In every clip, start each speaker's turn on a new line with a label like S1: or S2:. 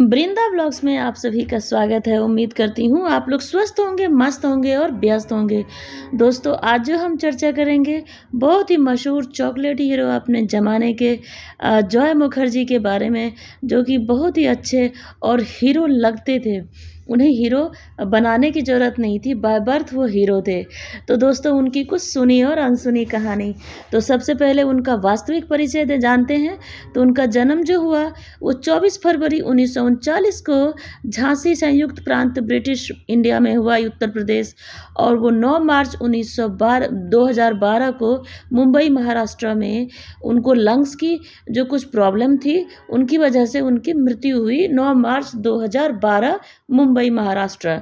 S1: वृंदा blogs में आप सभी का स्वागत है। उम्मीद करती हूँ आप लोग स्वस्थ होंगे, मस्त होंगे और व्यस्त होंगे। दोस्तों, आज जो हम चर्चा करेंगे बहुत ही मशहूर चॉकलेट हीरो अपने ज़माने के जॉय मुखर्जी के बारे में, जो कि बहुत ही अच्छे और हीरो लगते थे। उन्हें हीरो बनाने की ज़रूरत नहीं थी, बाय बर्थ वो हीरो थे। तो दोस्तों, उनकी कुछ सुनी और अनसुनी कहानी। तो सबसे पहले उनका वास्तविक परिचय जानते हैं। तो उनका जन्म जो हुआ वो 24 फरवरी 1939 को झांसी संयुक्त प्रांत ब्रिटिश इंडिया में हुआ, उत्तर प्रदेश। और वो 9 मार्च 2012 को मुंबई महाराष्ट्र में उनको लंग्स की जो कुछ प्रॉब्लम थी उनकी वजह से उनकी मृत्यु हुई 9 मार्च 2012 मुंबई महाराष्ट्र।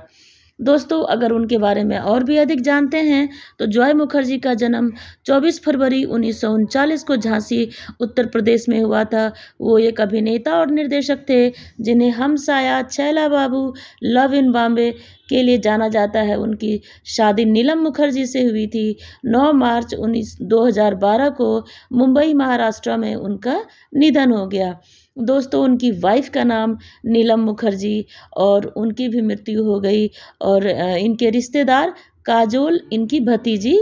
S1: दोस्तों, अगर उनके बारे में और भी अधिक जानते हैं तो जॉय मुखर्जी का जन्म 24 फरवरी 1939 को झांसी उत्तर प्रदेश में हुआ था। वो एक अभिनेता और निर्देशक थे जिन्हें हमसाया, छैला बाबू, लव इन बॉम्बे के लिए जाना जाता है। उनकी शादी नीलम मुखर्जी से हुई थी। 9 मार्च 2012 को मुंबई महाराष्ट्र में उनका निधन हो गया। दोस्तों, उनकी वाइफ का नाम नीलम मुखर्जी और उनकी भी मृत्यु हो गई। और इनके रिश्तेदार काजोल इनकी भतीजी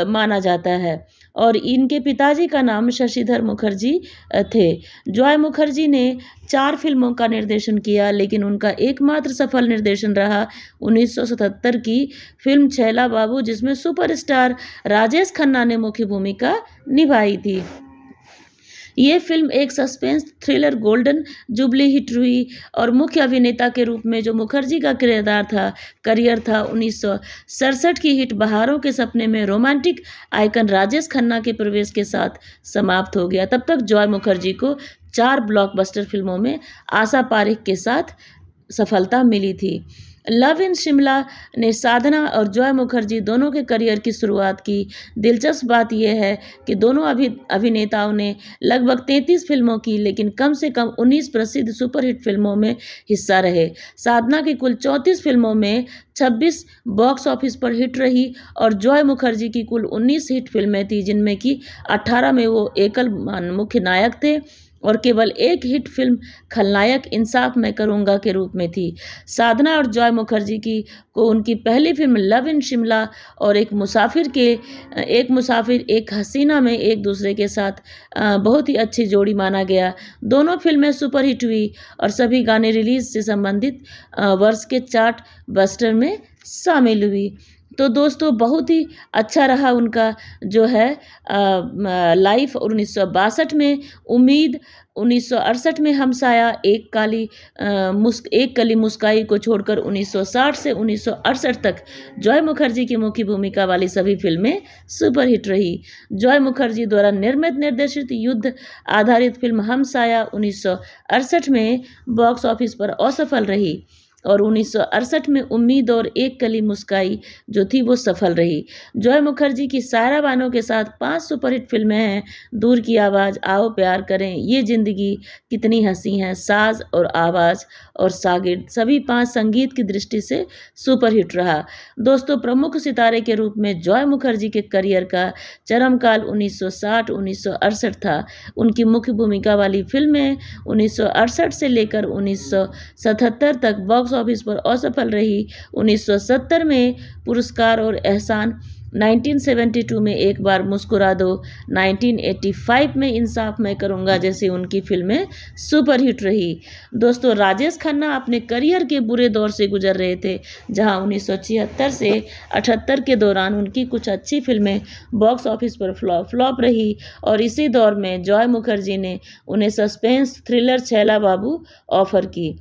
S1: माना जाता है। और इनके पिताजी का नाम शशिधर मुखर्जी थे। जॉय मुखर्जी ने 4 फिल्मों का निर्देशन किया, लेकिन उनका एकमात्र सफल निर्देशन रहा 1977 की फिल्म छैला बाबू, जिसमें सुपरस्टार राजेश खन्ना ने मुख्य भूमिका निभाई थी। ये फिल्म एक suspense thriller golden jubilee hit हुई और मुख्य अभिनेता के रूप में जो मुखर्जी का करियर था 1967 की हिट बहारों के सपने में रोमांटिक आइकन राजेश खन्ना के प्रवेश के साथ समाप्त हो गया। तब तक जॉय मुखर्जी को 4 ब्लॉकबस्टर फिल्मों में आशा पारेख के साथ सफलता मिली थी। लव इन शिमला ने साधना और जॉय मुखर्जी दोनों के करियर की शुरुआत की। दिलचस्प बात यह है कि दोनों अभिनेताओं ने लगभग 33 फिल्मों की, लेकिन कम से कम 19 प्रसिद्ध सुपरहिट फिल्मों में हिस्सा रहे। साधना की कुल 34 फिल्मों में 26 बॉक्स ऑफिस पर हिट रही और जॉय मुखर्जी की कुल 19 हिट फिल्में थी, जिनमें कि 18 में वो एकल मुख्य नायक थे और केवल एक हिट फिल्म खलनायक इंसाफ मैं करूँगा के रूप में थी। साधना और जॉय मुखर्जी को उनकी पहली फिल्म लव इन शिमला और एक मुसाफिर एक हसीना में एक दूसरे के साथ बहुत ही अच्छी जोड़ी माना गया। दोनों फिल्में सुपरहिट हुई और सभी गाने रिलीज से संबंधित वर्ष के चार्ट बस्टर में शामिल हुई। तो दोस्तों, बहुत ही अच्छा रहा उनका जो है लाइफ। 1962 में उम्मीद, 1968 में हमसाया, एक कली मुस्काई को छोड़कर 1960 से 1968 तक जॉय मुखर्जी की मुख्य भूमिका वाली सभी फिल्में सुपरहिट रही। जॉय मुखर्जी द्वारा निर्मित निर्देशित युद्ध आधारित फिल्म हमसाया 1968 में बॉक्स ऑफिस पर असफल रही और 1968 में उम्मीद और एक कली मुस्काई जो थी वो सफल रही। जॉय मुखर्जी की सायरा बानो के साथ 5 सुपरहिट फिल्में हैं। दूर की आवाज़, आओ प्यार करें, ये जिंदगी, कितनी हंसी है, साज और आवाज़ और सागिर्द, सभी 5 संगीत की दृष्टि से सुपरहिट रहा। दोस्तों, प्रमुख सितारे के रूप में जॉय मुखर्जी के करियर का चरमकाल 1960-1968 था। उनकी मुख्य भूमिका वाली फिल्में 1968 से लेकर 1977 तक बॉक्स ऑफिस पर असफल रही। 1970 में पुरस्कार और एहसान, 1972 में एक बार मुस्कुरा दो, 1985 में इंसाफ मैं करूँगा जैसी उनकी फिल्में सुपरहिट रही। दोस्तों, राजेश खन्ना अपने करियर के बुरे दौर से गुजर रहे थे, जहां 1976 से 78 के दौरान उनकी कुछ अच्छी फिल्में बॉक्स ऑफिस पर फ्लॉप रही और इसी दौर में जॉय मुखर्जी ने उन्हें सस्पेंस थ्रिलर छैला बाबू ऑफर की।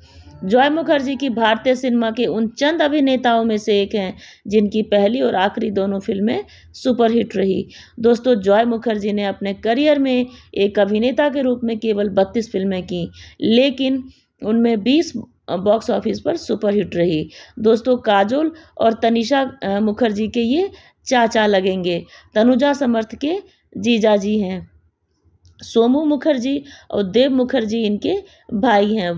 S1: जॉय मुखर्जी की भारतीय सिनेमा के उन चंद अभिनेताओं में से एक हैं जिनकी पहली और आखिरी दोनों फिल्में सुपरहिट रही। दोस्तों, जॉय मुखर्जी ने अपने करियर में एक अभिनेता के रूप में केवल 32 फिल्में की, लेकिन उनमें 20 बॉक्स ऑफिस पर सुपरहिट रही। दोस्तों, काजोल और तनिषा मुखर्जी के ये चाचा लगेंगे। तनुजा समर्थ के जीजाजी हैं। सोमू मुखर्जी और देव मुखर्जी इनके भाई हैं।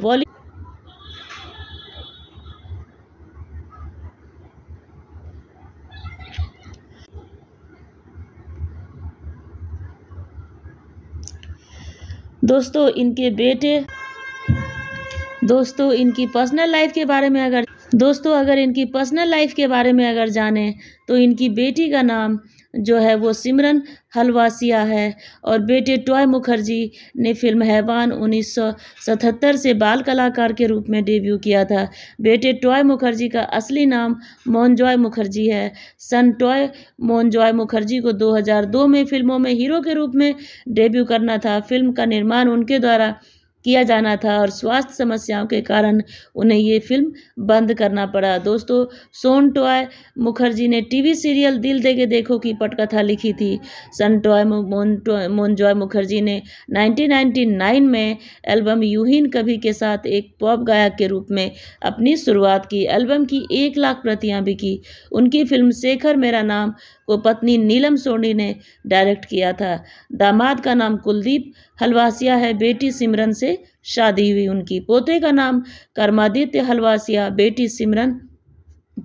S1: दोस्तों, इनके बेटे दोस्तों इनकी पर्सनल लाइफ के बारे में अगर इनकी पर्सनल लाइफ के बारे में अगर जानें तो इनकी बेटी का नाम जो है वो सिमरन हलवासिया है और बेटे टॉय मुखर्जी ने फिल्म हैवान 1977 से बाल कलाकार के रूप में डेब्यू किया था। बेटे टॉय मुखर्जी का असली नाम मोनजॉय मुखर्जी है। सन टॉय मोनजॉय मुखर्जी को 2002 में फिल्मों में हीरो के रूप में डेब्यू करना था। फिल्म का निर्माण उनके द्वारा किया जाना था और स्वास्थ्य समस्याओं के कारण उन्हें ये फिल्म बंद करना पड़ा। दोस्तों सोन टॉय मुखर्जी ने टीवी सीरियल दिल दे के देखो की पटकथा लिखी थी। सन टॉय मोनजॉय मुखर्जी ने 1999 में एल्बम यूं कभी के साथ एक पॉप गायक के रूप में अपनी शुरुआत की। एल्बम की 1 लाख प्रतियां बिकी। उनकी फिल्म शेखर मेरा नाम को पत्नी नीलम सोनी ने डायरेक्ट किया था। दामाद का नाम कुलदीप हलवासिया है। बेटी सिमरन से शादी हुई उनकी। पोते का नाम कर्मादित्य हलवासिया, बेटी सिमरन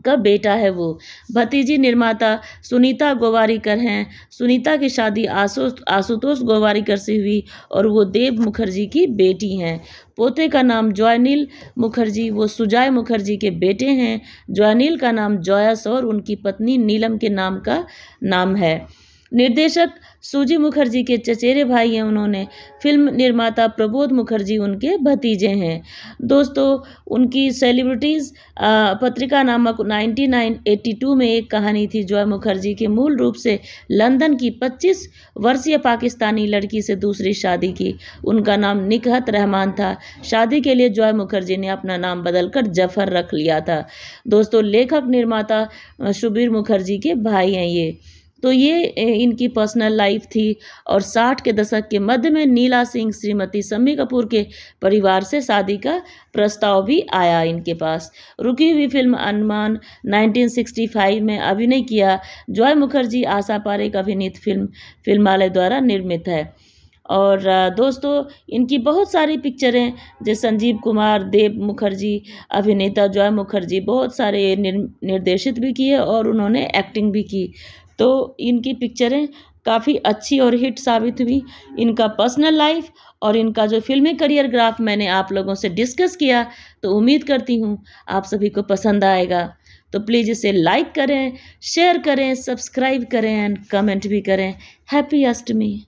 S1: का बेटा है वो। भतीजी निर्माता सुनीता गोवारिकर हैं। सुनीता की शादी आशुतोष गोवारिकर से हुई और वो देव मुखर्जी की बेटी हैं। पोते का नाम जॉयनील मुखर्जी, वो सुजॉय मुखर्जी के बेटे हैं। जॉयनील का नाम जॉयस और उनकी पत्नी नीलम के नाम का नाम है। निर्देशक सूजी मुखर्जी के चचेरे भाई हैं उन्होंने। फिल्म निर्माता प्रबोध मुखर्जी उनके भतीजे हैं। दोस्तों उनकी सेलिब्रिटीज़ पत्रिका नामक 1982 में एक कहानी थी। जॉय मुखर्जी के मूल रूप से लंदन की 25 वर्षीय पाकिस्तानी लड़की से दूसरी शादी की। उनका नाम निकहत रहमान था। शादी के लिए जॉय मुखर्जी ने अपना नाम बदलकर जफर रख लिया था। दोस्तों लेखक निर्माता शुबीर मुखर्जी के भाई हैं ये। तो ये इनकी पर्सनल लाइफ थी। और 60 के दशक के मध्य में नीला सिंह श्रीमती शम्मी कपूर के परिवार से शादी का प्रस्ताव भी आया इनके पास। रुकी हुई फिल्म अनुमान 1965 में अभिनय किया। जॉय मुखर्जी आशा पारेख अभिनीत फिल्म फिल्मालय द्वारा निर्मित है। और दोस्तों इनकी बहुत सारी पिक्चरें जैसे संजीव कुमार, देव मुखर्जी, अभिनेता जॉय मुखर्जी बहुत सारे निर्देशित भी किए और उन्होंने एक्टिंग भी की। तो इनकी पिक्चरें काफ़ी अच्छी और हिट साबित हुई। इनका पर्सनल लाइफ और इनका जो फिल्मी करियर ग्राफ मैंने आप लोगों से डिस्कस किया, तो उम्मीद करती हूँ आप सभी को पसंद आएगा। तो प्लीज़ इसे लाइक करें, शेयर करें, सब्सक्राइब करें एंड कमेंट भी करें। हैप्पी अष्टमी।